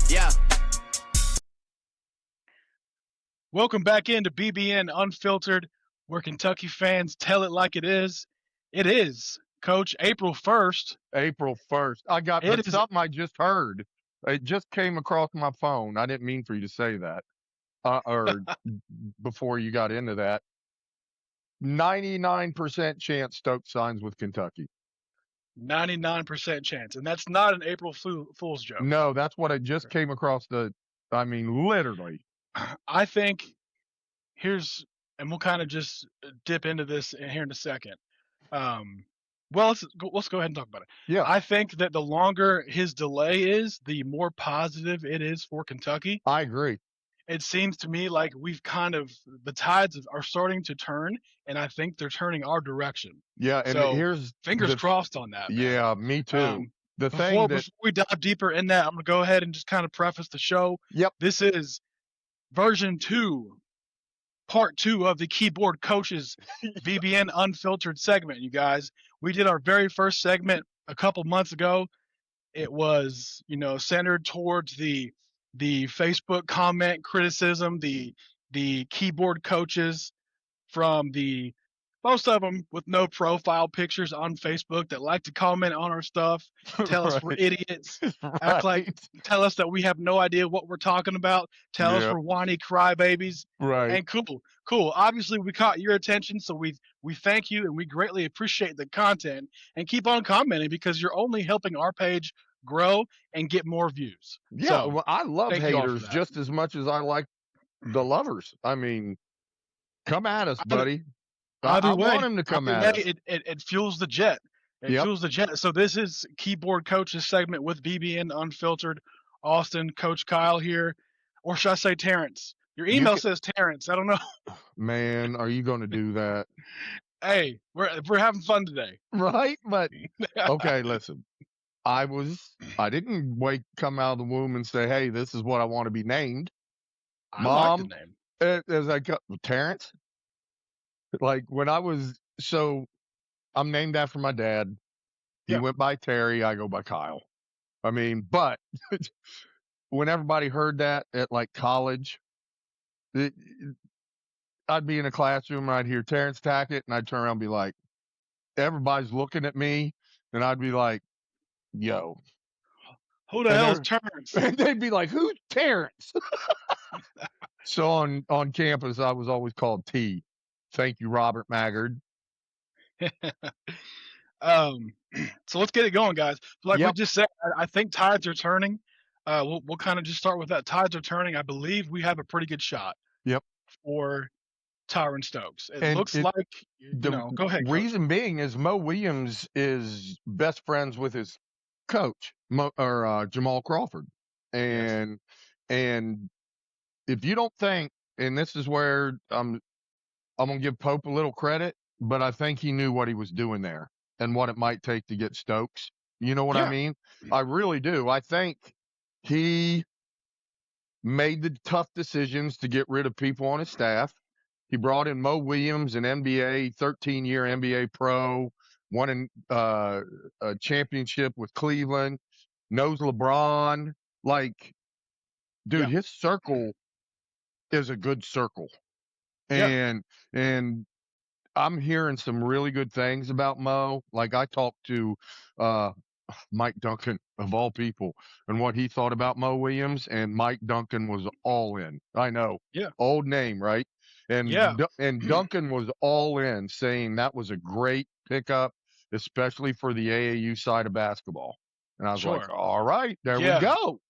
Yeah. Welcome back into BBN Unfiltered, where Kentucky fans tell it like it is. It is, Coach, April 1st. April 1st. It is. Something I just heard. It just came across my phone. I didn't mean for you to say that. Or before you got into that. 99% chance Stokes signs with Kentucky. 99% chance. And that's not an April Fool's joke. No, that's what I just came across literally. I think and we'll kind of just dip into this here in a second. Well, let's go ahead and talk about it. Yeah. I think that the longer his delay is, the more positive it is for Kentucky. I agree. It seems to me like the tides are starting to turn, and I think they're turning our direction. Yeah, and so here's fingers crossed on that. Man. Yeah, me too. Before we dive deeper in that, I'm going to go ahead and just kind of preface the show. Yep. This is version 2, part 2 of the Keyboard Coaches BBN Unfiltered segment, you guys. We did our very first segment a couple months ago. It was, centered towards the Facebook comment criticism, the keyboard coaches from most of them with no profile pictures on Facebook that like to comment on our stuff, tell us we're idiots, tell us that we have no idea what we're talking about, tell us we're whiny crybabies. Right. And cool. Obviously, we caught your attention, so we thank you and we greatly appreciate the content, and keep on commenting because you're only helping our page grow and get more views. Yeah, so, well, I love haters just as much as I like the lovers. I mean, come at us, buddy. Either way, I want him to come at us. It fuels the jet. Fuels the jet. So this is Keyboard Coaches segment with BBN Unfiltered. Austin, Coach Kyle here, or should I say Terrence? Your email says Terrence. I don't know. Man, are you going to do that? Hey, we're having fun today, right? But okay, listen. I didn't come out of the womb and say, "Hey, this is what I want to be named." Mom, like the name. As I got Terrence. Like when I'm named after my dad. He went by Terry. I go by Kyle. I mean, but when everybody heard that at like college, I'd be in a classroom and I'd hear Terrence Tackett, and I'd turn around and be like, everybody's looking at me, and I'd be like, yo, who the hell's Terrence? And they'd be like, who's Terrence? So on campus, I was always called T. Thank you, Robert Maggard. So let's get it going, guys. Like we just said, I think tides are turning. We'll kind of just start with that. Tides are turning. I believe we have a pretty good shot. Yep. For Tyron Stokes. It looks like, go ahead. Reason being is Mo Williams is best friends with his coach, Jamal Crawford. And if you don't think, and this is where I'm going to give Pope a little credit, but I think he knew what he was doing there and what it might take to get Stokes. You know what I mean? I really do. I think he made the tough decisions to get rid of people on his staff. He brought in Mo Williams, an NBA, 13-year NBA pro, won a championship with Cleveland, knows LeBron. Like, dude, his circle is a good circle. And I'm hearing some really good things about Mo. Like, I talked to Mike Duncan, of all people, and what he thought about Mo Williams, and Mike Duncan was all in. I know. Yeah. Old name, right? And Duncan was all in, saying that was a great pickup, especially for the AAU side of basketball. And I was like, all right, there we go.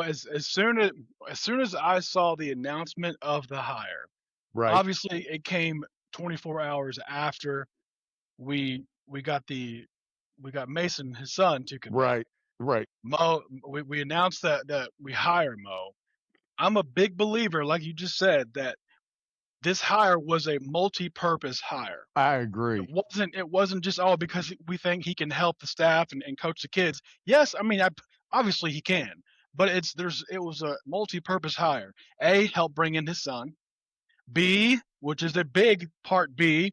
As soon as I saw the announcement of the hire, right? Obviously, it came 24 hours after we got Mason, his son, to commit. Right. Mo, we announced that we hire Mo. I'm a big believer, like you just said, that this hire was a multi-purpose hire. I agree. It wasn't just because we think he can help the staff and coach the kids. Yes, I mean, obviously he can, but it was a multi-purpose hire. A, help bring in his son. B, which is a big part B,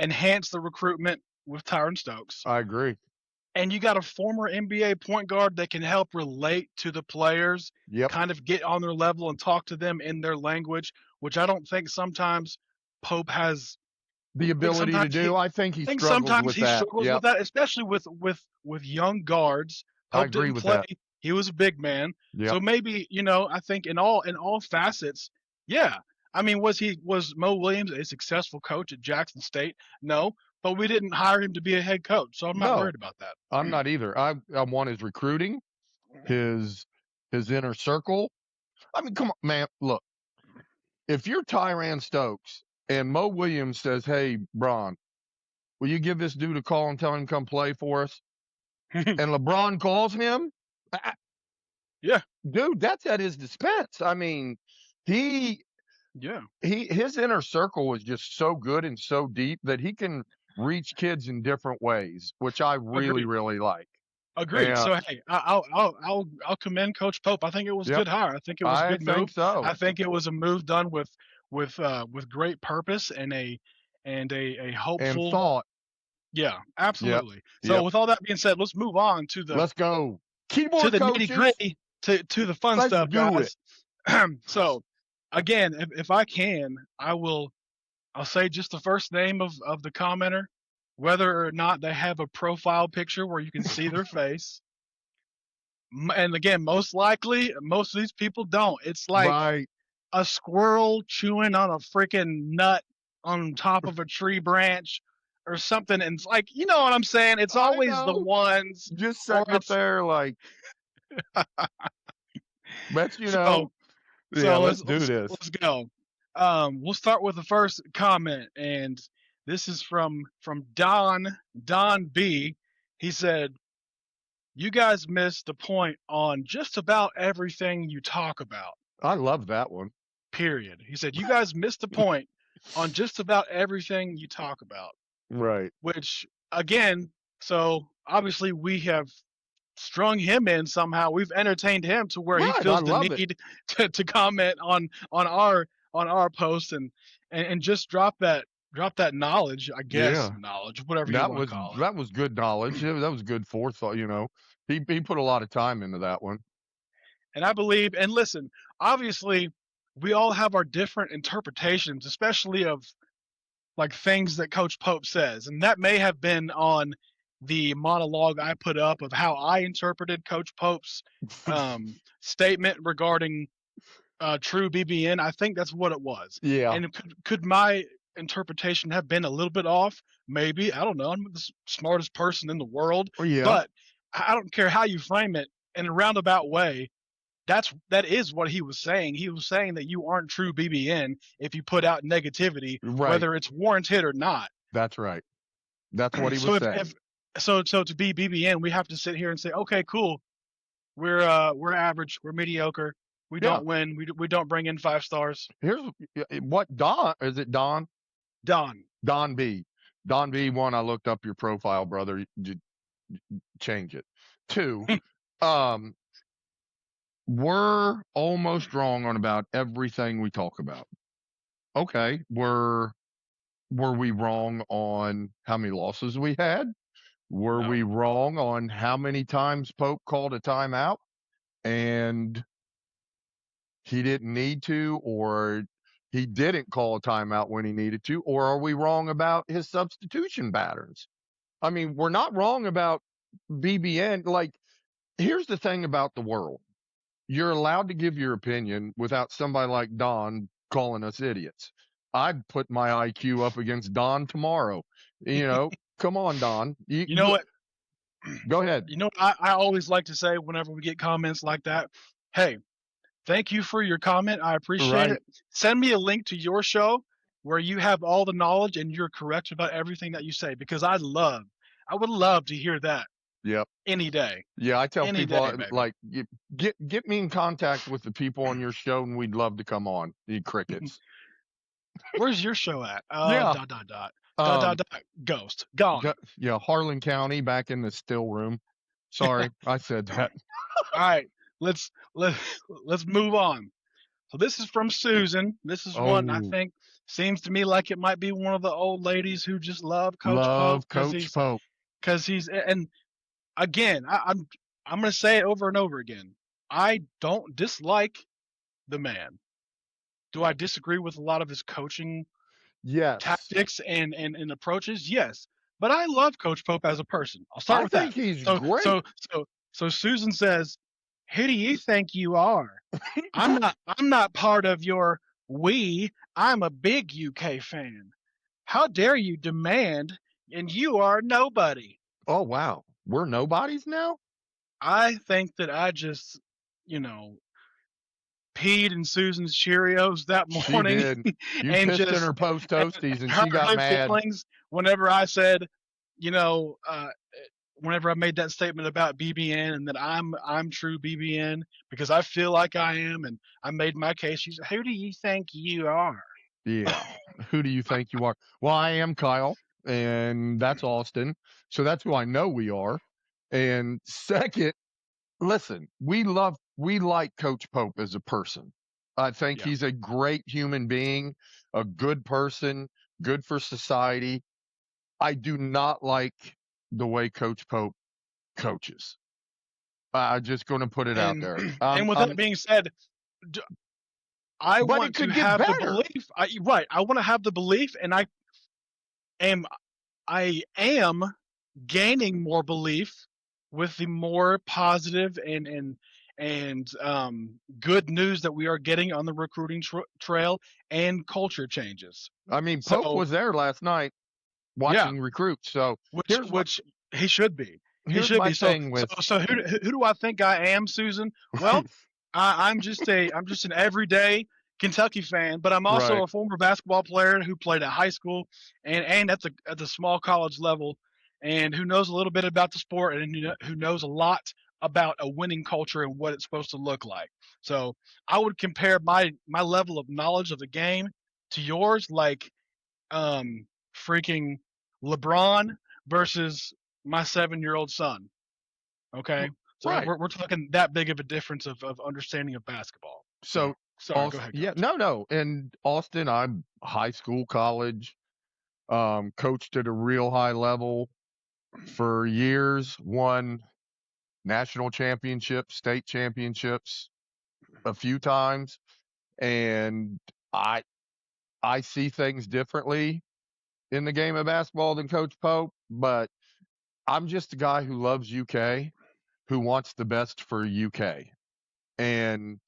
enhance the recruitment with Tyron Stokes. I agree. and you got a former NBA point guard that can help relate to the players, Yep. kind of get on their level and talk to them in their language, which I don't think sometimes Pope has. The I think ability to sometimes do. I think he I think struggles sometimes with he that. struggles Yep. with that, especially with young guards. I Pope agree didn't with play; that. he was a big man, Yep. so maybe I think in all facets, yeah. I mean, was Mo Williams a successful coach at Jackson State? No, but we didn't hire him to be a head coach, so I'm not No, worried about that. I'm not either. I want his recruiting, his inner circle. I mean, come on, man. Look, if you're Tyron Stokes and Mo Williams says, "Hey, Bron, will you give this dude a call and tell him to come play for us?" and LeBron calls him, Yeah, dude, that's at his dispense. I mean, his inner circle is just so good and so deep that he can reach kids in different ways, which I really, agreed. really like. Agreed. Yeah, So hey, I'll commend Coach Pope. I think it was a yep, good hire. I think it was a I good move. think so. I think it was a move done with great purpose and a And hopeful. thought, Yeah, yep, absolutely. So yep. with all that being said, let's move on to Let's go. the Keyboard nitty coaches, gritty to the fun let's stuff, do it. guys. So again, if I can, I'll say just the first name of the commenter, whether or not they have a profile picture where you can see their face. And again, most likely, most of these people don't. It's like Right. a squirrel chewing on a freaking nut on top of a tree branch or something. And it's like, you know what I'm saying? It's I always the know. ones, Just or sitting up it's there like, let's, so. yeah, So let's do this. let's go. We'll start with the first comment, and this is from Don B. He said, "You guys missed the point on just about everything you talk about." I love that one. Period. He said, "You guys missed the point on just about everything you talk about." Right. Which, again, so obviously we have strung him in somehow. We've entertained him to where he Right. I feels the love it. need to comment on our post and just drop that knowledge, I guess, Yeah. knowledge, whatever you That want to was call it. that was good knowledge. That was good forethought. He put a lot of time into that one. And I believe, and listen, obviously, we all have our different interpretations, especially of like things that Coach Pope says, and that may have been on the monologue I put up of how I interpreted Coach Pope's statement regarding true BBN. I think that's what it was. Yeah. And could my interpretation have been a little bit off? Maybe. I don't know. I'm the smartest person in the world, Yeah. but I don't care how you frame it in a roundabout way. That is what he was saying. He was saying that you aren't true BBN if you put out negativity, Right. whether it's warranted or not. That's right. That's what he So was saying. so to be BBN, we have to sit here and say, okay, cool. We're average. We're mediocre. We Yeah. don't win. We don't bring in 5 stars. Here's what Don is it Don? Don B. Don B. One, I looked up your profile, brother. Change it. 2, we're almost wrong on about everything we talk about. Okay, were we wrong on how many losses we had? Were No. we wrong on how many times Pope called a timeout and he didn't need to, or he didn't call a timeout when he needed to? Or are we wrong about his substitution patterns? I mean, we're not wrong about BBN. Like, here's the thing about the world. You're allowed to give your opinion without somebody like Don calling us idiots. I'd put my IQ up against Don tomorrow. Come on, Don. You know what? Go ahead. You know what I always like to say whenever we get comments like that? Hey, thank you for your comment. I appreciate it. Send me a link to your show where you have all the knowledge and you're correct about everything that you say, because I would love to hear that. Yep. Any day. Yeah, I tell Any people day, like get me in contact with the people on your show, and we'd love to come on. You crickets. Where's your show at? Yeah. Ghost gone. Yeah, Harlan County, back in the still room. Sorry, I said that. All right, let's move on. So this is from Susan. This is one I think seems to me like it might be one of the old ladies who just love Coach Pope Coach Pope. because he's, and again, I'm going to say it over and over again. I don't dislike the man. Do I disagree with a lot of his coaching Yes. tactics and approaches? Yes. But I love Coach Pope as a person. I'll start I with that. think he's So great. so so so Susan says, "Who do you think you are? I'm not part of your we. I'm a big UK fan. How dare you demand and you are nobody." Oh, wow. We're nobodies now? I think that I just, peed in Susan's Cheerios that She morning did. You and pissed in just her post and toasties and hurt she got her mad. feelings whenever I said, you know, uh, whenever I made that statement about BBN and that I'm true BBN because I feel like I am, and I made my case. She said, "Who do you think you are?" Yeah. Who do you think you are? Well, I am Kyle, and that's Austin. So that's who I know we are. And second, listen, we like Coach Pope as a person. I think Yeah, he's a great human being, a good person, good for society. I do not like the way Coach Pope coaches. I'm just going to put it out and there. and with that being said, d- I But it want to could get have the better. belief. Right, I want to have the belief, and am I am gaining more belief with the more positive and good news that we are getting on the recruiting trail and culture changes. I mean, Pope So was there last night yeah, watching recruits. So which here's my which he should be. He here's should my be. So thing so with so who do I think I am, Susan? Well, I'm just an everyday Kentucky fan, but I'm also right. a former basketball player who played at high school and at the small college level, and who knows a little bit about the sport and who knows a lot about a winning culture and what it's supposed to look like. So I would compare my level of knowledge of the game to yours, like freaking LeBron versus my 7-year-old son. Okay, so Right. we're talking that big of a difference of understanding of basketball. So So sorry, go ahead, Yeah, coach. no. In Austin, I'm high school, college, coached at a real high level for years, won national championships, state championships a few times, and I I see things differently in the game of basketball than Coach Pope, but I'm just a guy who loves UK, who wants the best for UK. And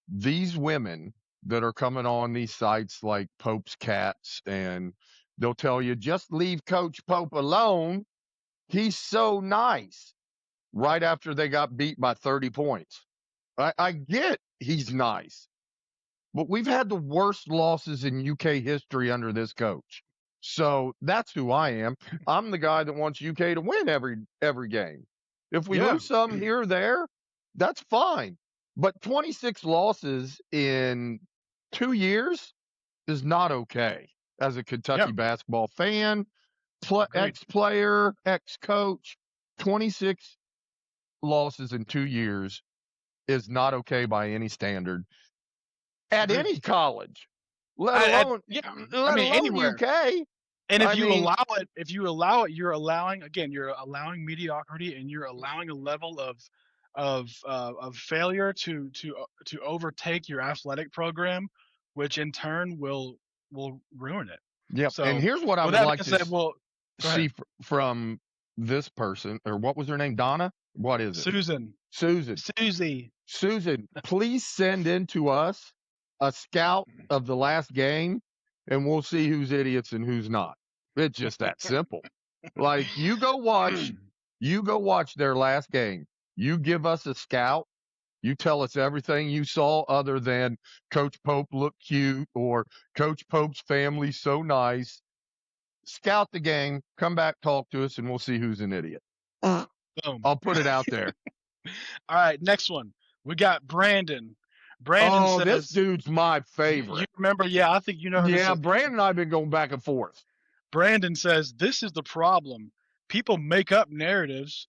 these women that are coming on these sites like Pope's Cats, and they'll tell you, just leave Coach Pope alone. He's so nice. Right after they got beat by 30 points. I get he's nice, but we've had the worst losses in UK history under this coach. So that's who I am. I'm the guy that wants UK to win every game. If we Yeah, lose some here or there, that's fine. But 26 losses in 2 years is not okay. As a yeah, Kentucky basketball fan, agreed. ex-player, ex-coach, 26 losses in 2 years is not okay by any standard at Agreed. any college, Yeah, I let mean alone anywhere. UK. And I mean, if you allow it, you're allowing mediocrity, and you're allowing a level of failure to overtake your athletic program, which in turn will ruin it. yep. And So here's what I with would that like being to said, well, go see ahead, from this person, or what was her name? Donna? What is it? Susan, Susan. Susie. Susan, please send in to us a scout of the last game, and we'll see who's idiots and who's not. It's just that simple. Like you go watch their last game. You give us a scout. You tell us everything you saw other than Coach Pope looked cute or Coach Pope's family's so nice. Scout the game, come back, talk to us, and we'll see who's an idiot. Boom. I'll put it out there. All right, next one. We got Brandon. Brandon Oh, this says, dude's my you favorite. remember? Yeah, I think you know who this Yeah, is. Brandon and I have been going back and forth. Brandon says, this is the problem. People make up narratives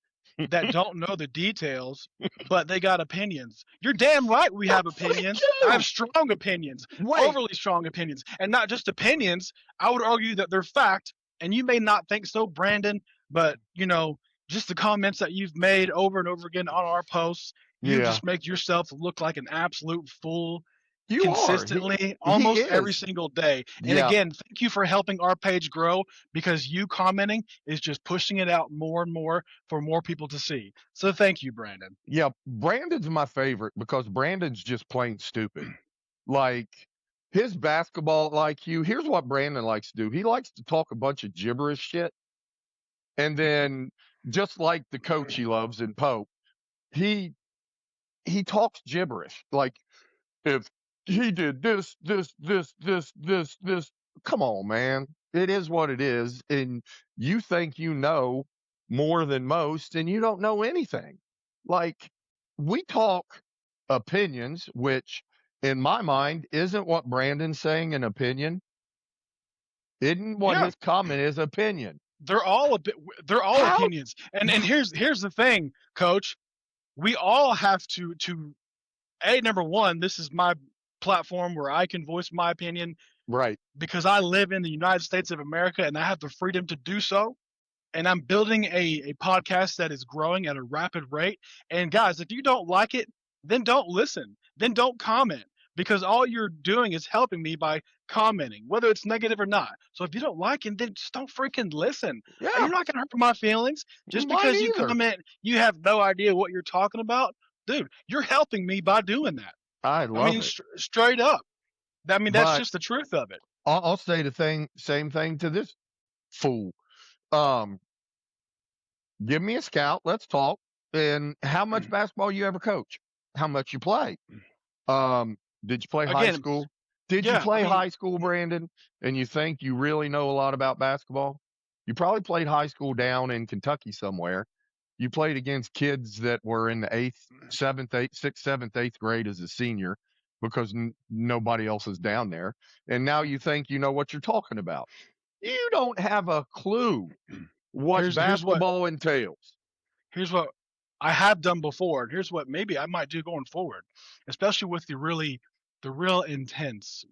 that don't know the details, but they got opinions. You're damn right we have We opinions. I have do. strong opinions, Wait, overly strong opinions. And not just opinions, I would argue that they're fact. And you may not think so, Brandon, but just the comments that you've made over and over again on our posts. You Yeah. just make yourself look like an absolute fool You are. consistently, He almost every is. single day. And Yeah. again, thank you for helping our page grow, because you commenting is just pushing it out more and more for more people to see. So thank you, Brandon. Yeah, Brandon's my favorite because Brandon's just plain stupid. Like his basketball IQ, here's what Brandon likes to do. He likes to talk a bunch of gibberish shit. And then just like the coach he loves in Pope, he talks gibberish. Like if he did this, this, come on, man. It is what it is. And you think you know more than most, and you don't know anything. Like, we talk opinions, which in my mind isn't what Brandon's saying an opinion. Isn't what Yeah. his comment is opinion. They're all How- opinions. And here's the thing, Coach. We all have to number one, this is my platform where I can voice my opinion Right. because I live in the United States of America and I have the freedom to do so. And I'm building a podcast that is growing at a rapid rate. And guys, if you don't like it, then don't listen. Then don't comment, because all you're doing is helping me by commenting, whether it's negative or not. So if you don't like it, then just don't freaking listen. Yeah. You're not gonna hurt my feelings just Mine because you either. comment. You have no idea what you're talking about, dude. You're helping me by doing that. I love it. Straight up. I mean, that's But- just the truth of it. I'll say same thing to this fool. Give me a scout. Let's talk. And how much basketball you ever coach? How much you play? Did you play high Again, school? Did you yeah, play I mean- high school, Brandon? And you think you really know a lot about basketball? You probably played high school down in Kentucky somewhere. You played against kids that were in the sixth, seventh, eighth grade as a senior because nobody else is down there. And now you think you know what you're talking about. You don't have a clue what Here's basketball entails. Here's what I have done before, and here's what maybe I might do going forward, especially with the real intense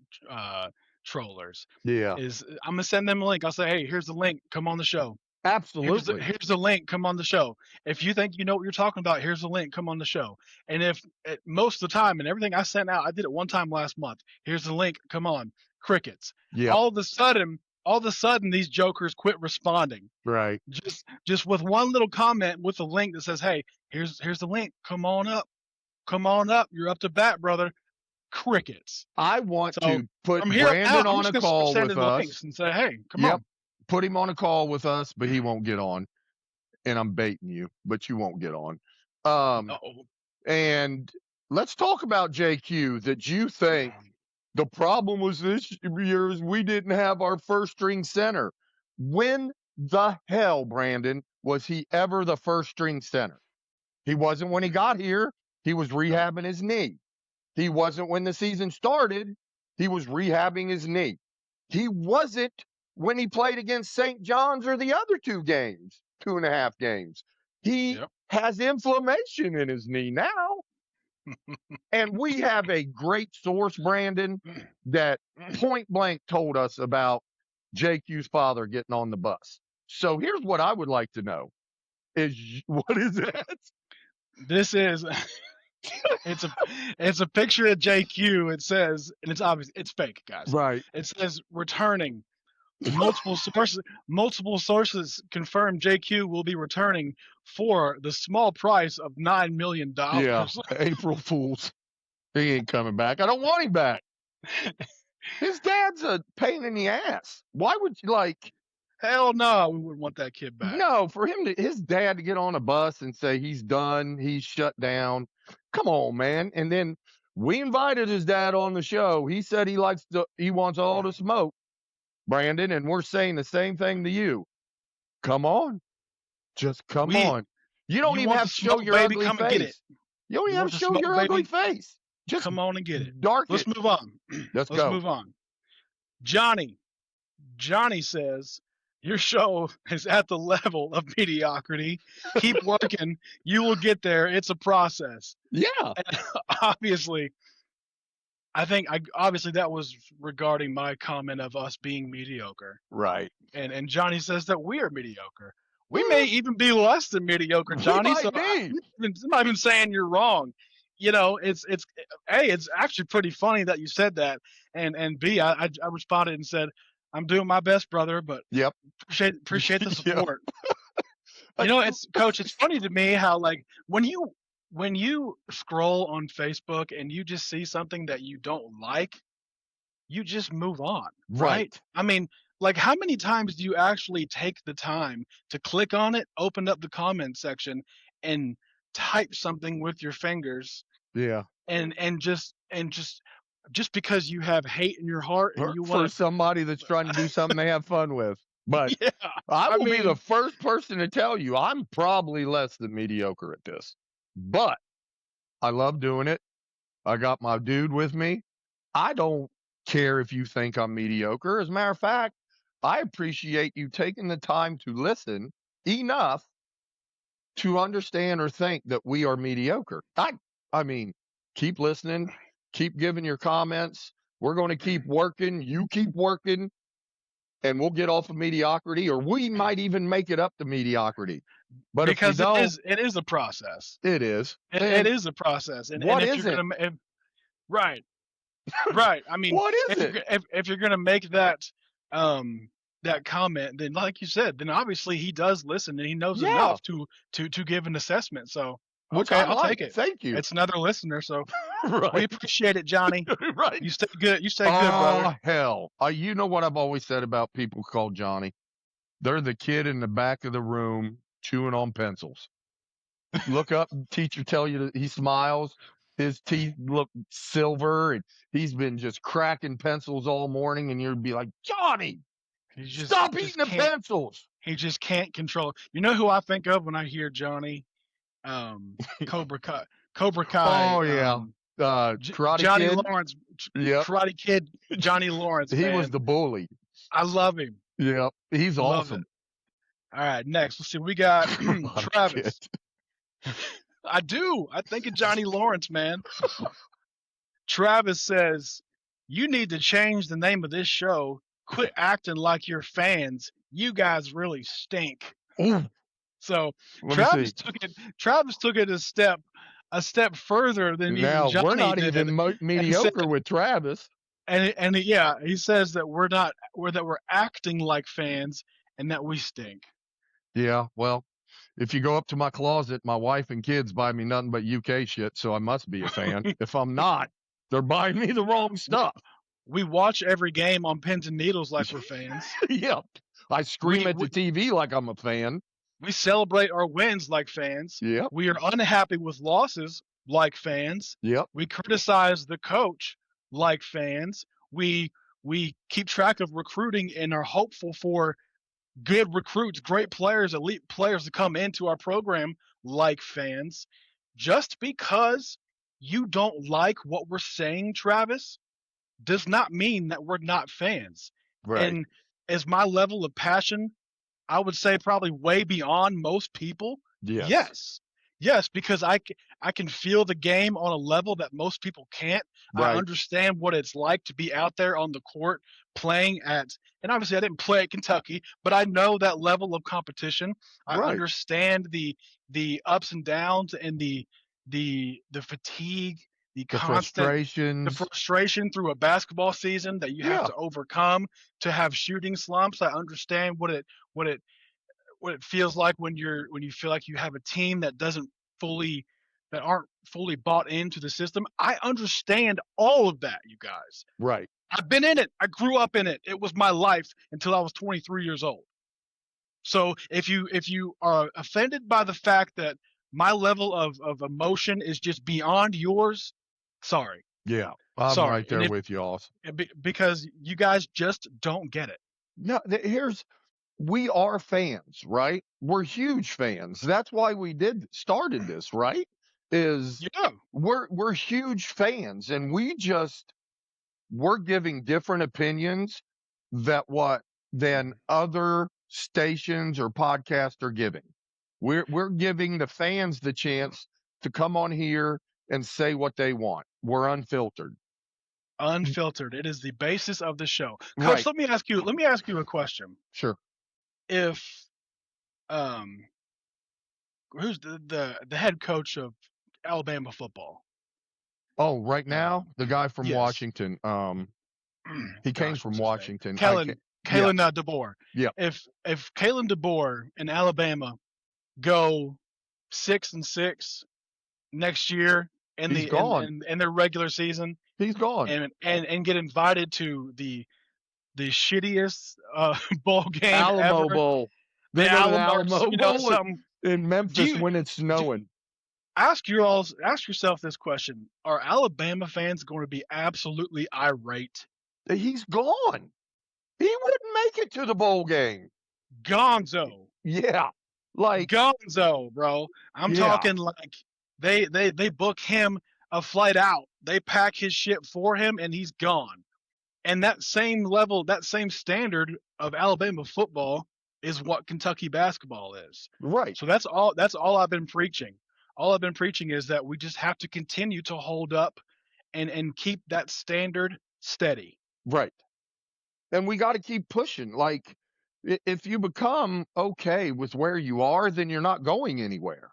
trollers. Yeah, Is I'm gonna send them a link. I'll say, hey, here's the link. Come on the show. absolutely. Here's the link. Come on the show. If you think you know what you're talking about, here's the link. Come on the show. And if most of the time and everything I sent out, I did it one time last month. Here's the link. Come on. Crickets. Yeah, All of a sudden, these jokers quit responding. right. Just with one little comment with a link that says, hey, here's the link. Come on up. You're up to bat, brother. Crickets. I want So, to put From here Brandon out, I'm on just a gonna start call sending with the us. links and say, hey, come Yep. on. Put him on a call with us, but he won't get on. And I'm baiting you, but you won't get on. Uh-oh. And let's talk about JQ. That you think the problem was this year is we didn't have our first string center. When the hell, Brandon, was he ever the first string center? He wasn't when he got here. He was rehabbing his knee. He wasn't when the season started. He was rehabbing his knee. He wasn't when he played against St. John's or the other 2.5 games. He Yep. has inflammation in his knee now. And we have a great source, Brandon, that point blank told us about JQ's father getting on the bus. So here's what I would like to know is what is that? This is it's a picture of JQ. It says, and it's obvious it's fake, guys. Right. It says returning. Multiple sources confirm JQ will be returning for the small price of $9 million. Yeah. April Fools. He ain't coming back. I don't want him back. His dad's a pain in the ass. Why would you Hell no, we wouldn't want that kid back. No, for his dad to get on a bus and say he's done, he's shut down. Come on, man. And then we invited his dad on the show. He said he wants all the smoke, Brandon, and we're saying the same thing to you. Come on. Just come on. You don't even have to show your ugly come and get face. it. You don't even You have want to the show smoke, your baby? ugly face. Just Come on and get it. dark Let's it. move on. Let's Let's go. move on. Johnny says, your show is at the level of mediocrity. Keep working. You will get there. It's a process. Yeah. And obviously that was regarding my comment of us being mediocre. Right. And Johnny says that we are mediocre. We may even be less than mediocre, Johnny. might So be. I'm not even saying you're wrong. It's A, it's actually pretty funny that you said that, and B, I responded and said, I'm doing my best, brother, but Yep. appreciate the Yeah. support. It's Coach. It's funny to me how like when you scroll on Facebook and you just see something that you don't like, you just move on, right? Right. I mean, like how many times do you actually take the time to click on it, open up the comment section, and type something with your fingers, Yeah. and just because you have hate in your heart and you For want somebody that's trying to do something they have fun with. But to, yeah. I I will be the mean, first person to tell you I'm probably less than mediocre at this. But I love doing it. I got my dude with me. I don't care if you think I'm mediocre. As a matter of fact, I appreciate you taking the time to listen enough to understand or think that we are mediocre. I mean, keep listening, keep giving your comments. We're going to keep working. You keep working, and we'll get off of mediocrity, or we might even make it up to mediocrity. But if we because don't, it is a process. it is. It And is a process, and what if you're is it? gonna right. Right. I mean, What is it? if you're gonna make that comment, then like you said, then obviously he does listen and he knows Yeah, enough to give an assessment. So which okay, I I'll take like. it. Thank you. It's another listener, so we Right. appreciate it, Johnny. Right. You stay good. You stay good, Oh, brother. hell. You know what I've always said about people called Johnny? They're the kid in the back of the room chewing on pencils. Look up, teacher tell you that he smiles. His teeth look silver, and he's been just cracking pencils all morning. And you'd be like, Johnny, stop eating Just the can't. pencils. He just can't control. You know who I think of when I hear Johnny? Cobra Kai. Cobra Kai. Oh, yeah. Karate Johnny Kid. Lawrence, Yep. Karate Kid, Johnny Lawrence, He was man. the bully. I love him. Yep. He's Love it. awesome. All right, next. Let's see. We got Karate Travis. Kid. I do. I think of Johnny Lawrence, man. Travis says, you need to change the name of this show. Quit acting like you're fans. You guys really stink. Ooh, So let me see. Travis took it a step further than even Now, we're Johnny not did, even and said, mediocre with Travis. yeah, he says that we're acting like fans and that we stink. Yeah, well, if you go up to my closet, my wife and kids buy me nothing but UK shit, so I must be a fan. If I'm not, they're buying me the wrong stuff. We watch every game on pins and needles like we're fans. Yep. I scream We, at the we TV like I'm a fan. we celebrate our wins like fans. Yep. We are unhappy with losses like fans. Yep. We criticize the coach like fans. We keep track of recruiting and are hopeful for good recruits, great players, elite players to come into our program like fans. Just because you don't like what we're saying, Travis, does not mean that we're not fans. Right. And is my level of passion, I would say, probably way beyond most people? Yes. Yes. Yes, because I can feel the game on a level that most people can't. I Right. understand what it's like to be out there on the court playing at, and obviously I didn't play at Kentucky, but I know that level of competition. I Right. understand the ups and downs and the fatigue, the The constant the frustrations. frustration through a basketball season that you have Yeah. to overcome to have shooting slumps. I understand what it feels like when you feel like you have a team that aren't fully bought into the system. I understand all of that, you guys. Right. I've been in it. I grew up in it. It was my life until I was 23 years old. So if you are offended by the fact that my level of emotion is just beyond yours, sorry. Yeah. I'm Sorry. right there with y'all. Because you guys just don't get it. No, we are fans, right? We're huge fans. That's why we started this, right? Is Yeah. we're huge fans, and we're giving different opinions than other stations or podcasts are giving. We're giving the fans the chance to come on here and say what they want. We're unfiltered. Unfiltered. It is the basis of the show. Coach, Right. let me ask you a question. Sure. If who's the head coach of Alabama football? Oh, right now, the guy from Yes. Washington, he came Gosh, from what's his name? Washington. I Kellen can't. Yeah, Kalen DeBoer. yeah. If Kalen DeBoer and Alabama go 6-6 next year in He's the gone. in their regular season He's gone. and get invited to the shittiest bowl game ever, Alamo Bowl. the They go to the Alamo, or Alamo Bowl something. in Do Memphis you when it's do, snowing. ask yourself this question: are Alabama fans going to be absolutely irate? He's gone. He wouldn't make it to the bowl game. Gonzo, Yeah. Like, Gonzo, bro. I'm yeah. talking like they book him a flight out. They pack his shit for him, and he's gone. And that same level, that same standard of Alabama football is what Kentucky basketball is. Right. So that's all I've been preaching. All I've been preaching is that we just have to continue to hold up and keep that standard steady. Right. And we got to keep pushing. Like, if you become okay with where you are, then you're not going anywhere.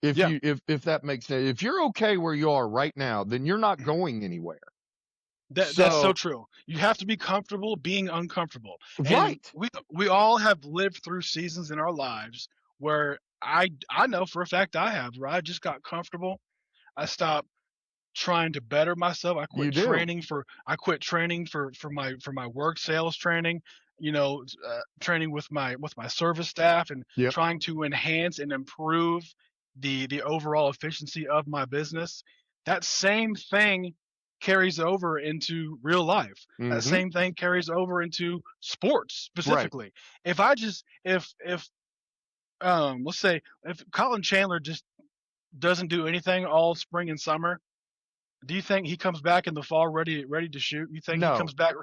Yeah, If that makes sense. If you're okay where you are right now, then you're not going anywhere. that's so So, true. You have to be comfortable being uncomfortable. And right. we all have lived through seasons in our lives where I know for a fact I have, where I just got comfortable. I stopped trying to better myself. You do. I quit training for my work sales training, training with my service staff and Yep. trying to enhance and improve the overall efficiency of my business. That same thing carries over into real life. That Mm-hmm. same thing carries over into sports Right. specifically. If I just if let's say if Colin Chandler just doesn't do anything all spring and summer, do you think he comes back in the fall ready to shoot? You think he No, comes back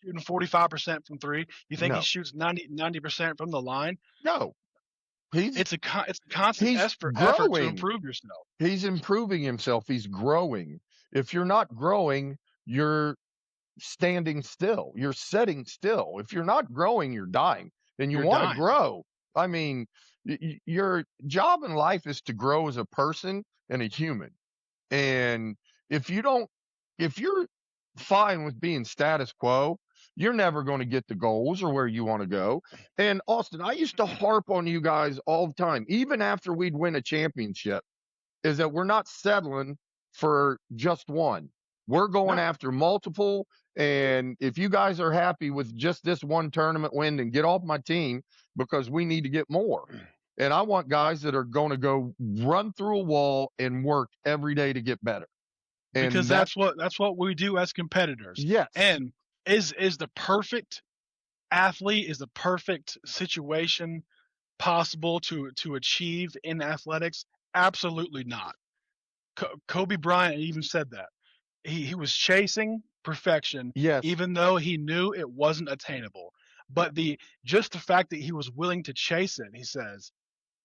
shooting 45% from three? You think he no, shoots 90% from the line? no. He's It's a constant he's effort to growing. improve yourself. He's improving himself. He's growing. If you're not growing, you're standing still. You're sitting still. If you're not growing, you're dying. And you You're want to dying. grow. I mean, your job in life is to grow as a person and a human. And if you don't, if you're fine with being status quo, you're never going to get the goals or where you want to go. And Austin, I used to harp on you guys all the time, even after we'd win a championship, is that we're not settling for just one. We're going No, after multiple. And if you guys are happy with just this one tournament win, then get off my team because we need to get more. And I want guys that are going to go run through a wall and work every day to get better. because And that's what we do as competitors. yes, And is the perfect athlete, is the perfect situation possible to achieve in athletics? Absolutely not. Kobe Bryant even said that. He was chasing perfection yes, even though he knew it wasn't attainable. But the fact that he was willing to chase it, he says,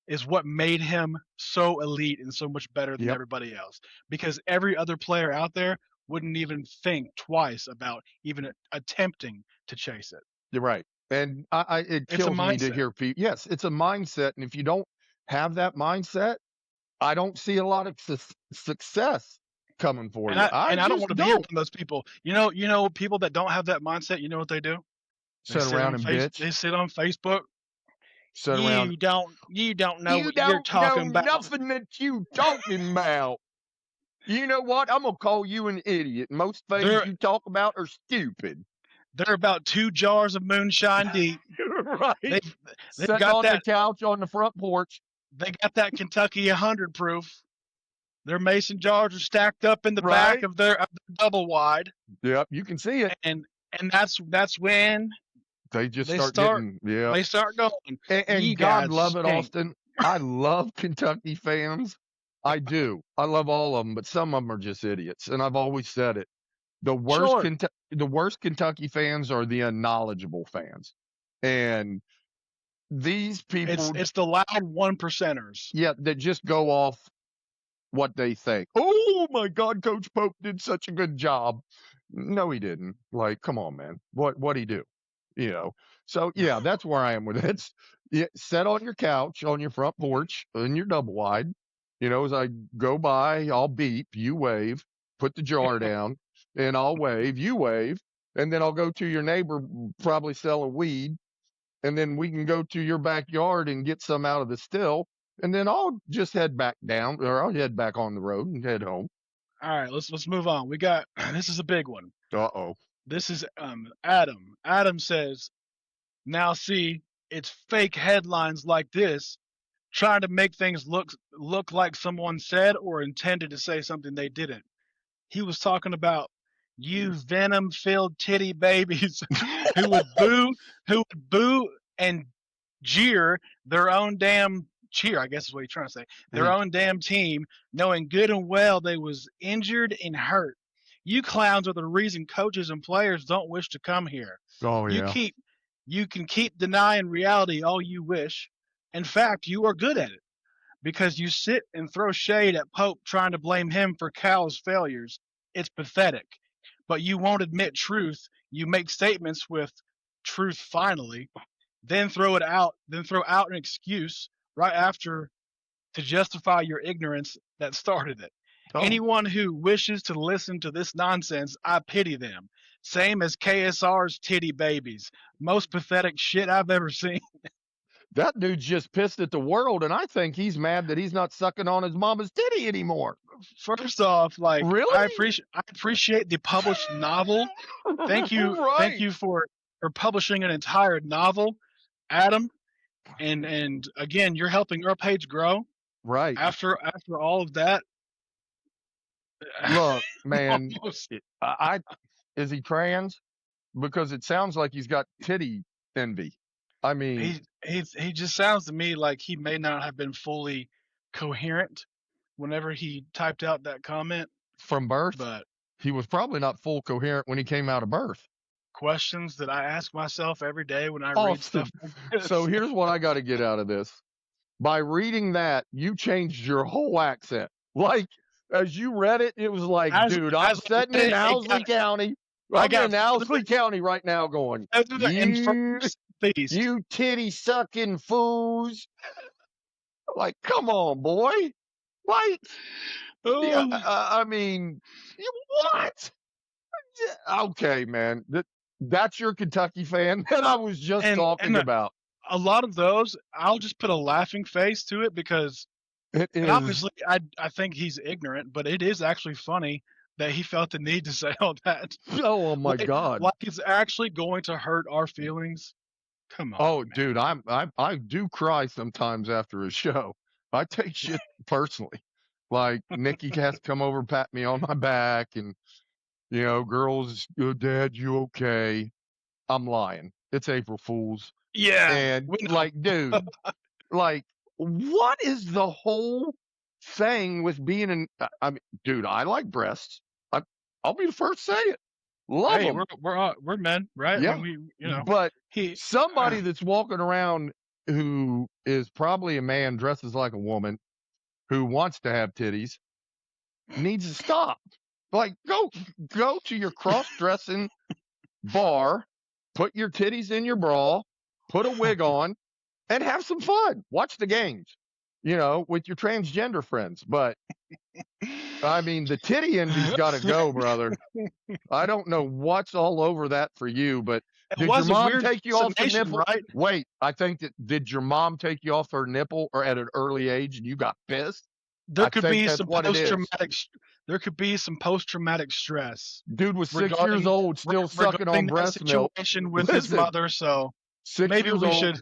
is what made him so elite and so much better than yep, everybody else. Because every other player out there wouldn't even think twice about even attempting to chase it. you're right. And it It's a kills me to mindset. hear people. Yes, it's a mindset. And if you don't have that mindset, I don't see a lot of success coming for And you. I I and I don't want just to be around don't. those people. You know people that don't have that mindset, you know what they do? They Sit around and bitch. They sit on Facebook. Sit around. You don't know You what you're don't know talking about. nothing that you talking about. You know what? I'm gonna call you an idiot. Most things They're you talk about are stupid. they're about 2 jars of moonshine deep. Right? They've they've Sitting got on the that couch on the front porch. they got that Kentucky 100 proof. Their mason jars are stacked up in the back Right? of their double wide, Yep, you can see it. and that's when They just they start start getting, yeah. they start going. And You God guys love it, stink. Austin. I love Kentucky fans. I do. I love all of them, but some of them are just idiots. And I've always said it. Sure, The worst Kentucky fans are the unknowledgeable fans. And these it's people, it's the loud one percenters. yeah, that just go off what they think. Oh my God, Coach Pope did such a good job. No, he didn't. Like, come on, man. What'd he do? You know. So yeah, that's where I am with it. Sit on your couch on your front porch in your double wide. As I go by, I'll beep, you wave, put the jar down, and I'll wave, you wave, and then I'll go to your neighbor probably selling weed, and then we can go to your backyard and get some out of the still, and then I'll just head back down, or I'll head back on the road and head home. All right, let's move on. We got this is a big one. Uh-oh. This is Adam. Adam says, "Now see, it's fake headlines like this trying to make things look like someone said or intended to say something they didn't." He was talking about you venom-filled titty babies who would boo and jeer their own damn cheer, I guess is what he's trying to say, their own damn team, knowing good and well they was injured and hurt. You clowns are the reason coaches and players don't wish to come here. Oh, You yeah. you can keep denying reality all you wish. In fact, you are good at it because you sit and throw shade at Pope trying to blame him for Cal's failures. It's pathetic. But you won't admit truth. You make statements with truth finally, then throw out an excuse right after to justify your ignorance that started it. Oh. Anyone who wishes to listen to this nonsense, I pity them. Same as KSR's titty babies. Most pathetic shit I've ever seen. That dude's just pissed at the world, and I think he's mad that he's not sucking on his mama's titty anymore. First off, like, Really? I appreciate the published novel. Thank you, Right. thank you for publishing an entire novel, Adam. And again, you're helping our page grow. Right. After all of that, Look, man, almost. is he trans? Because it sounds like he's got titty envy. I mean, he just sounds to me like he may not have been fully coherent whenever he typed out that comment. From birth, But he was probably not full coherent when he came out of birth. questions that I ask myself every day when I read stuff like this. So here's what I got to get out of this. By reading that, you changed your whole accent. Like, as you read it, it was like, dude, I'm sitting in Owsley County. I'm in Owsley County right now going, you titty sucking fools. Like, come on, boy. Like, yeah, I mean, what? Okay, man. That's your Kentucky fan that I was just talking about. A lot of those, I'll just put a laughing face to it because obviously I think he's ignorant, but it is actually funny that he felt the need to say all that. Oh my God. Like it's actually going to hurt our feelings. Come on. Oh, man. dude, I do cry sometimes after a show. I take shit personally. Like Nikki has to come over and pat me on my back and girls, Dad, you okay? I'm lying. It's April Fool's. Yeah. And like, dude, like, what is the whole thing with being I mean, dude, I like breasts. I'll be the first to say it. Love them. We're men, right? Yeah. But somebody that's walking around who is probably a man dresses like a woman who wants to have titties needs to stop. Like, go to your cross-dressing bar, put your titties in your bra, put a wig on, and have some fun. Watch the games, with your transgender friends. But, I mean, the titty envy's got to go, brother. I don't know what's all over that for you, but did your mom take you off the nipple? Right? Wait, I think did your mom take you off her nipple or at an early age and you got pissed? There could be some post-traumatic stress. Dude was 6 years old, still sucking on breast milk. Situation with his mother, so maybe we should.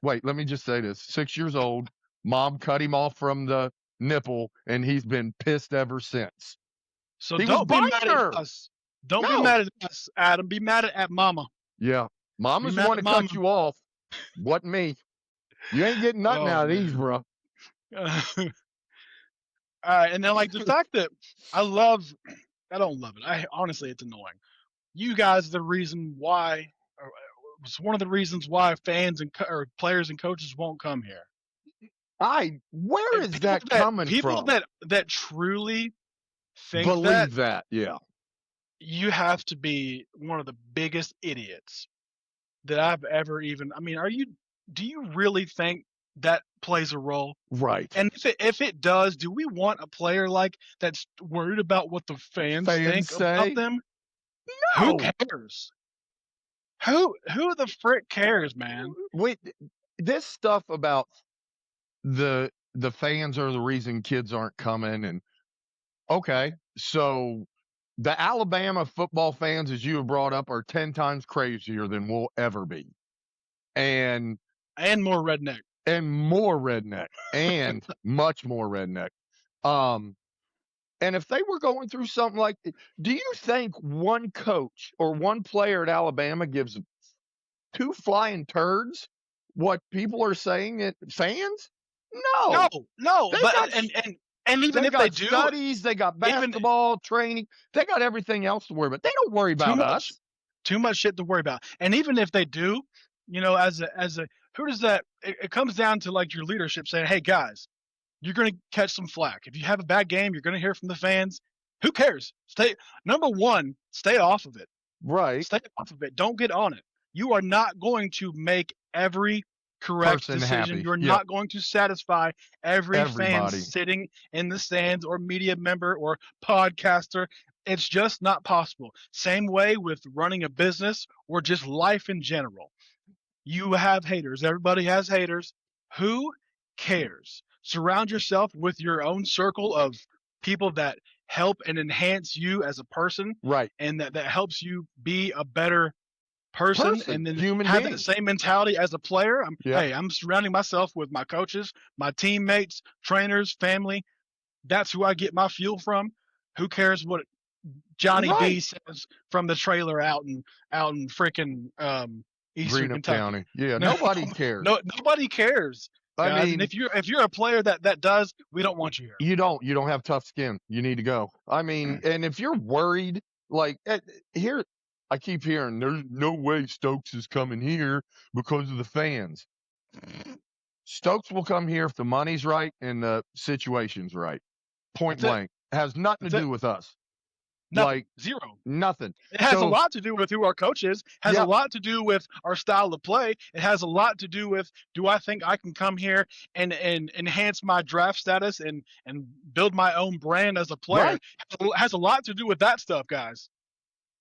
Wait, let me just say this: 6 years old, mom cut him off from the nipple, and he's been pissed ever since. So don't be mad at us. Don't be mad at us, Adam. Be mad at Mama. Yeah, Mama's the one to cut you off. Wasn't me. You ain't getting nothing out of these, bro. And then like the fact that I don't love it. Honestly, it's annoying. You guys are the reason why. It's one of the reasons why fans or players and coaches won't come here. Where is that coming from? People that truly think believe that, yeah. You have to be one of the biggest idiots that I've ever even. I mean, do you really think that plays a role? Right. And if it does, do we want a player like that's worried about what the fans Fans think about say, them? Who no. cares? Who the frick cares, man? Wait, this stuff about the fans are the reason kids aren't coming, and okay, so the Alabama football fans, as you have brought up, are 10 times crazier than we'll ever be, and And more redneck. more redneck, and much more redneck. Um, and if they were going through something like, do you think one coach or one player at Alabama gives two flying turds what people are saying at fans? No, No, no, they but got and even they if they got do, studies, they got even basketball training, they got everything else to worry about. They don't worry too about much us. too much shit to worry about. And even if they do, as a who does that? It comes down to like your leadership saying, "Hey guys, you're going to catch some flack. If you have a bad game, you're going to hear from the fans. Who cares? Stay number one. Stay off of it. Right. Stay off of it. Don't get on it. You are not going to make every correct Person decision. happy. You're Yep. not going to satisfy every fan Everybody. sitting in the stands or media member or podcaster. It's just not possible. Same way with running a business or just life in general. You have haters. Everybody has haters. Who cares? Surround yourself with your own circle of people that help and enhance you as a person Right. and that helps you be a better person, and then Human have being. that same mentality as a player. Yep. I'm surrounding myself with my coaches, my teammates, trainers, family. That's who I get my fuel from. Who cares what Johnny B Right. says from the trailer out in freaking Eastern Greenup Kentucky? County. Yeah. No, Nobody cares. no, nobody cares, I guys. And mean, if you're a player that does, we don't want you here. you don't have tough skin. You need to go. I mean, and if you're worried, like here, I keep hearing there's no way Stokes is coming here because of the fans. Stokes will come here if the money's right and the situation's right. Point That's it. blank. Has nothing That's to it. do with us. Nothing. Like Zero. nothing. It has a So lot to do with who our coach is. Has a yep, lot to do with our style of play. It has a lot to do with, do I think I can come here and enhance my draft status and build my own brand as a player? right. Has a lot to do with that stuff, guys.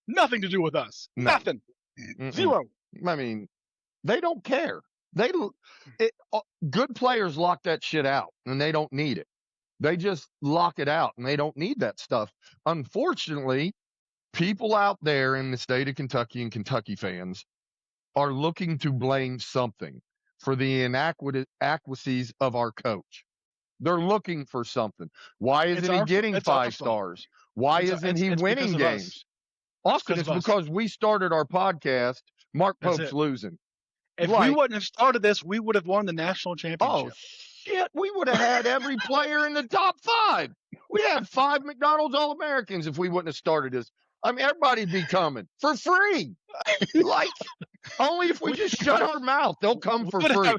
Nothing to do with us. No. Nothing. Mm-mm. Zero. I mean, they don't care. They good players lock that shit out and they don't need it. They just lock it out and they don't need that stuff. Unfortunately, people out there in the state of Kentucky and Kentucky fans are looking to blame something for the inadequacies of our coach. They're looking for something. Why isn't he getting It's our 5 fault. stars? Why isn't he It's winning because of us. games? Austin, Because it's of us. because we started our podcast. Mark That's Pope's it. losing. If we Like, wouldn't have started this, we would have won the national oh championship. shit, we would have had every player in the top 5. We'd have 5 McDonald's All-Americans if we wouldn't have started this. I mean, everybody'd be coming for free. Like, only if we just shut our mouth, they'll come for free.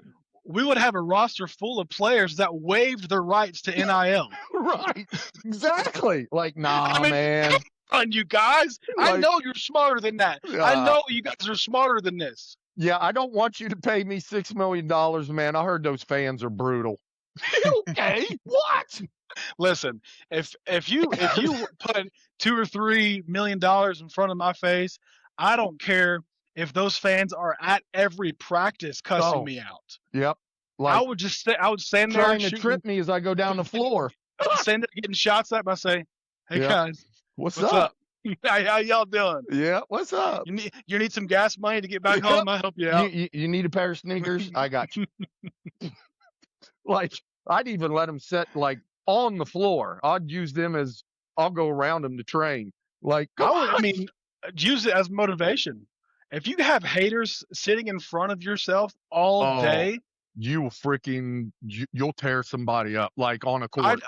We would have a roster full of players that waived their rights to NIL. Right. Exactly. Like, nah, man. On you guys. I Like, know you're smarter than that. I know you guys are smarter than this. Yeah, I don't want you to pay me $6 million, man. I heard those fans are brutal. Okay, what? Listen, if you put $2 or $3 million in front of my face, I don't care if those fans are at every practice cussing me out. Yep. Like, I would stand there trying to trip me as I go down the floor. stand there getting shots at me. I say, "Hey guys, what's up? How y'all doing? Yeah, what's up? You need some gas money to get back home? I'll help you out. You need a pair of sneakers? I got you." Like, I'd even let them sit like on the floor. I'd use them as I'll go around them to train. Like, I mean, use it as motivation. If you have haters sitting in front of yourself all day, you'll tear somebody up like on a court.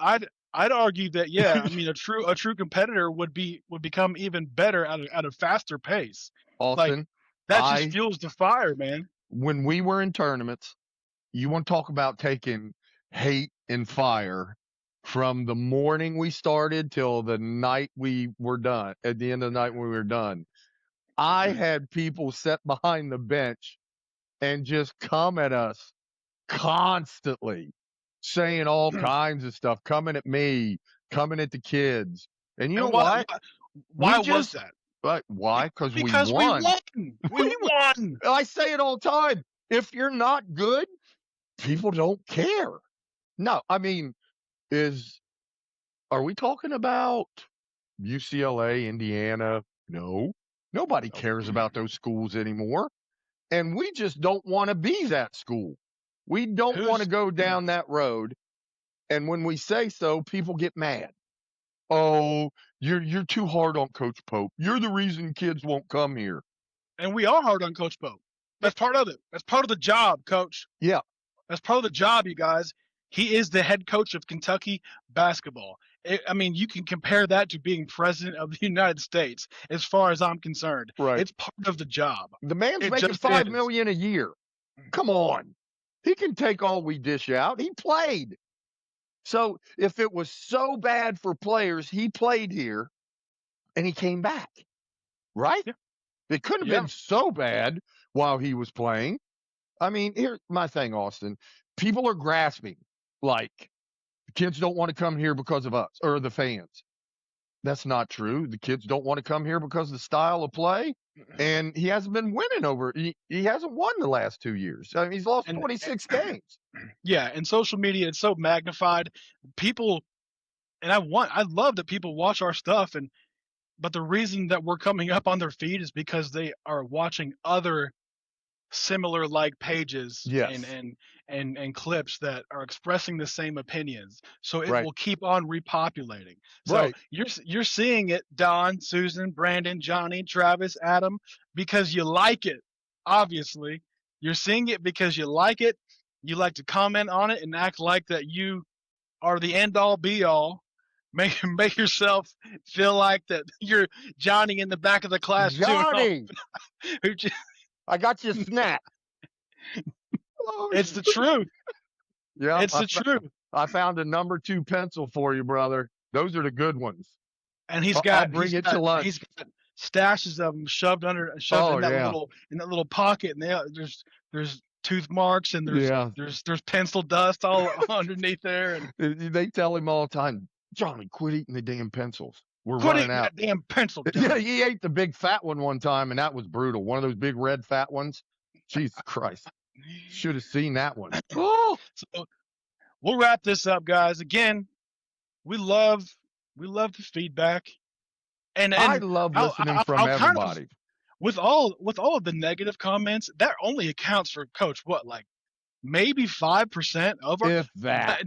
I'd argue that, yeah, I mean, a true competitor would become even better at a faster pace. Austin, like, that just fuels the fire, man. When we were in tournaments, you want to talk about taking hate and fire from the morning we started till the night we were done. At the end of the night when we were done, I had people sit behind the bench and just come at us constantly, saying all kinds of stuff, coming at me, coming at the kids. And you know And why what? why We was just, that? why? Because we Because we won. won. We won. I say it all the time. If you're not good, people don't care. No, I mean, are we talking about UCLA, Indiana? No, nobody cares about those schools anymore. And we just don't want to be that school. We don't want to Who's go down that road. And when we say so, people get mad. Oh, you're too hard on Coach Pope. You're the reason kids won't come here. and we are hard on Coach Pope. That's part of it. That's part of the job, Coach. Yeah, That's part of the job, you guys. He is the head coach of Kentucky basketball. I mean, you can compare that to being president of the United States, as far as I'm concerned. right. It's part of the job. The man's It making just $5 is. million a year. Come on. He can take all we dish out. He played. So if it was so bad for players, he played here and he came back, right? Yeah. It couldn't have Yeah. been so bad while he was playing. I mean, here's my thing, Austin. People are grasping like kids don't want to come here because of us or the fans. That's not true. The kids don't want to come here because of the style of play. And he hasn't been winning he hasn't won the last 2 years. I mean, he's lost And 26 games. yeah, and social media, it's so magnified. People, and I love that people watch our stuff, but the reason that we're coming up on their feed is because they are watching other similar like pages Yes. and clips that are expressing the same opinions, so it Right. will keep on repopulating. So Right. you're seeing it, Don, Susan, Brandon, Johnny, Travis, Adam, because you like it. Obviously you're seeing it because you like it. You like to comment on it and act like that you are the end all be all. Make yourself feel like that you're Johnny in the back of the class Johnny, who just, I got your snap. Oh, it's the truth. yeah. It's the truth. I found a number 2 pencil for you, brother. Those are the good ones. And I'll bring it to lunch. he's got stashes of them shoved Oh, in that yeah. little pocket, and there's tooth marks, and Yeah. there's pencil dust all underneath there, and They tell him all the time, Johnny, quit eating the damn pencils. We're quit running eating out. that damn pencil. Yeah, Johnny. he ate the big fat one time, and that was brutal. One of those big red fat ones. Jesus Christ. Should have seen that one. Oh, So we'll wrap this up, guys. Again, we love the feedback, and I love listening from I'll kind of, everybody. with all of the negative comments, that only accounts for, Coach, what, like maybe 5% of our If that.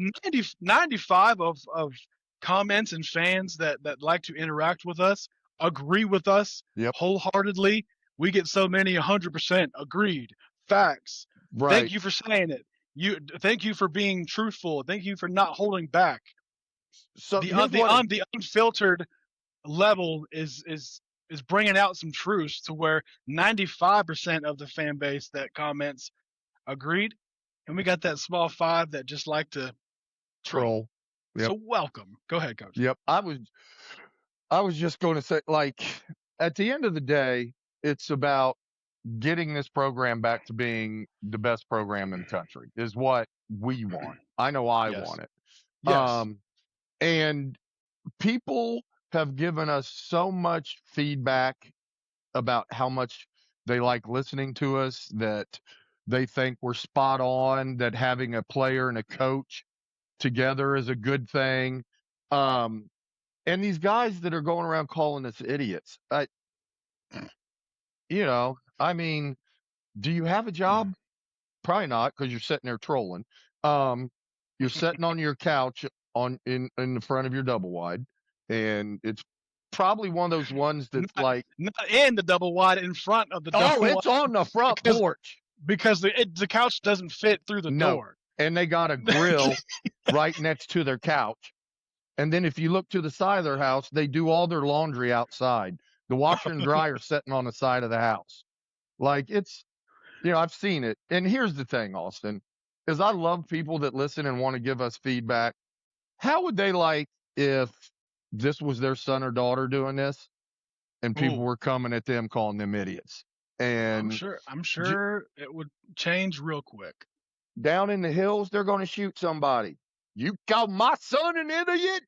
95 of comments and fans that like to interact with us agree with us Yep. wholeheartedly. We get so many 100% agreed, facts. Right. Thank you for saying it. Thank you for being truthful. Thank you for not holding back. So The unfiltered level is bringing out some truths to where 95% of the fan base that comments agreed, and we got that small 5 that just like to troll. Yep. So welcome. Go ahead, Coach. Yep. I was just going to say, like, at the end of the day, it's about getting this program back to being the best program in the country is what we want. I know I Yes. want it. Yes. And people have given us so much feedback about how much they like listening to us, that they think we're spot on, that having a player and a coach together is a good thing. And these guys that are going around calling us idiots, I mean, do you have a job? Probably not, because you're sitting there trolling. You're sitting on your couch in the front of your double wide, and it's probably one of those ones that's not in the double wide, in front of the double wide. Oh, it's on the front porch. Because the couch doesn't fit through the door. And they got a grill right next to their couch. And then if you look to the side of their house, they do all their laundry outside. The washer and dryer sitting on the side of the house. Like, it's, I've seen it. And here's the thing, Austin, is I love people that listen and want to give us feedback. How would they like if this was their son or daughter doing this and people were coming at them calling them idiots? And I'm sure it would change real quick. down in the hills, they're going to shoot somebody. You call my son an idiot?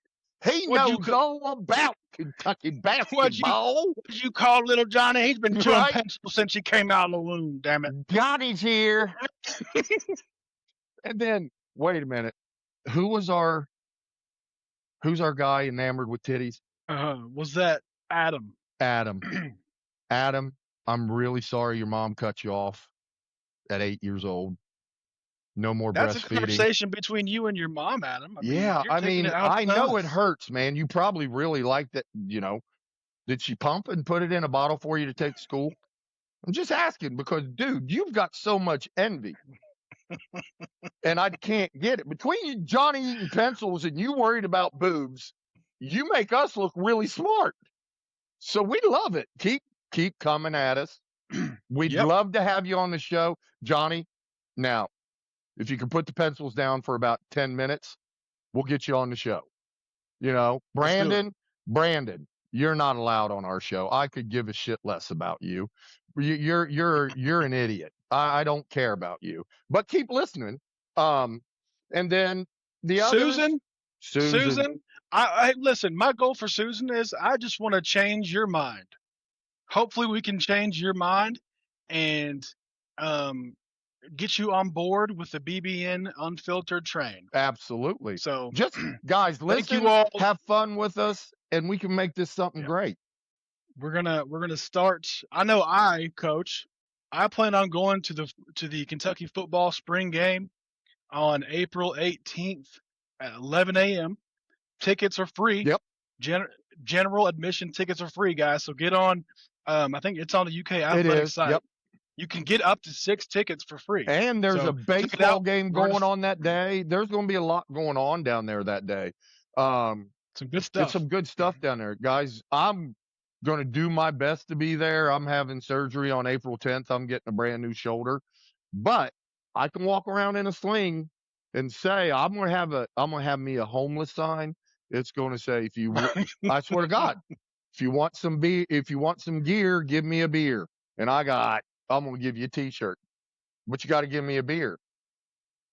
He knows all about Kentucky basketball. What'd you call little Johnny? He's been chewing Right? pencils since he came out of the womb, damn it. Johnny's here. And then, wait a minute. Who's our guy enamored with titties? Was that Adam? Adam. Adam, I'm really sorry your mom cut you off at 8 years old. No more That's a breastfeeding. conversation between you and your mom, Adam. I know it hurts, man. You probably really like that, Did she pump and put it in a bottle for you to take to school? I'm just asking because, dude, you've got so much envy. And I can't get it. Between you, Johnny eating pencils and you worried about boobs, you make us look really smart. So we love it. Keep coming at us. We'd love to have you on the show. Johnny, now, if you can put the pencils down for about 10 minutes, we'll get you on the show. Brandon, you're not allowed on our show. I could give a shit less about you. You're an idiot. I don't care about you. But keep listening. And then the other Susan. I listen. My goal for Susan is I just want to change your mind. Hopefully, we can change your mind and get you on board with the BBN Unfiltered train. Absolutely. So, just guys, listen, you all. have fun with us, and we can make this something great. We're gonna start. I know Coach. I plan on going to the Kentucky football spring game on April 18th at 11 a.m. Tickets are free. Yep. General admission tickets are free, guys. So get on. I think it's on the UK Athletics site. Yep. You can get up to 6 tickets for free. And there's a baseball game going on that day. There's going to be a lot going on down there that day. Some good stuff. There's some good stuff down there, guys. I'm going to do my best to be there. I'm having surgery on April 10th. I'm getting a brand new shoulder, but I can walk around in a sling and say I'm going to have me a homeless sign. It's going to say, I swear to God, if you want some gear, give me a beer. And I'm going to give you a t-shirt, but you got to give me a beer.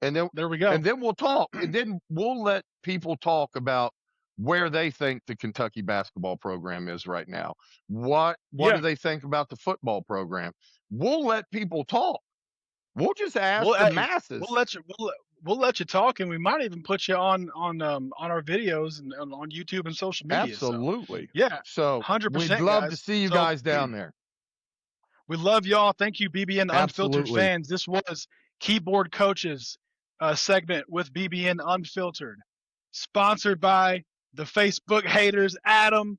And then there we go. And then we'll talk. And then we'll let people talk about where they think the Kentucky basketball program is right now. What do they think about the football program? We'll let people talk. We'll just ask the masses. We'll let you talk, and we might even put you on our videos and on YouTube and social media. Absolutely. So 100%. We'd love to see you guys down there. We love y'all. Thank you, BBN Unfiltered fans. This was Keyboard Coaches segment with BBN Unfiltered, sponsored by the Facebook haters, Adam,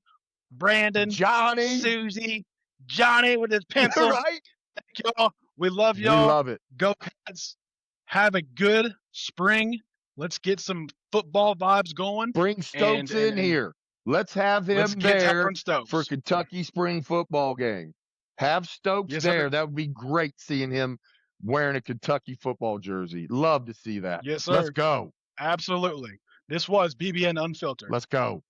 Brandon, Johnny, Susie, Johnny with his pencils. Right? Thank y'all. We love y'all. We love it. Go Cats. Have a good spring. Let's get some football vibes going. Bring Stokes in here. Let's have him there for Kentucky spring football game. Have Stokes there. That would be great seeing him wearing a Kentucky football jersey. Love to see that. Yes, sir. Let's go. Absolutely. This was BBN Unfiltered. Let's go.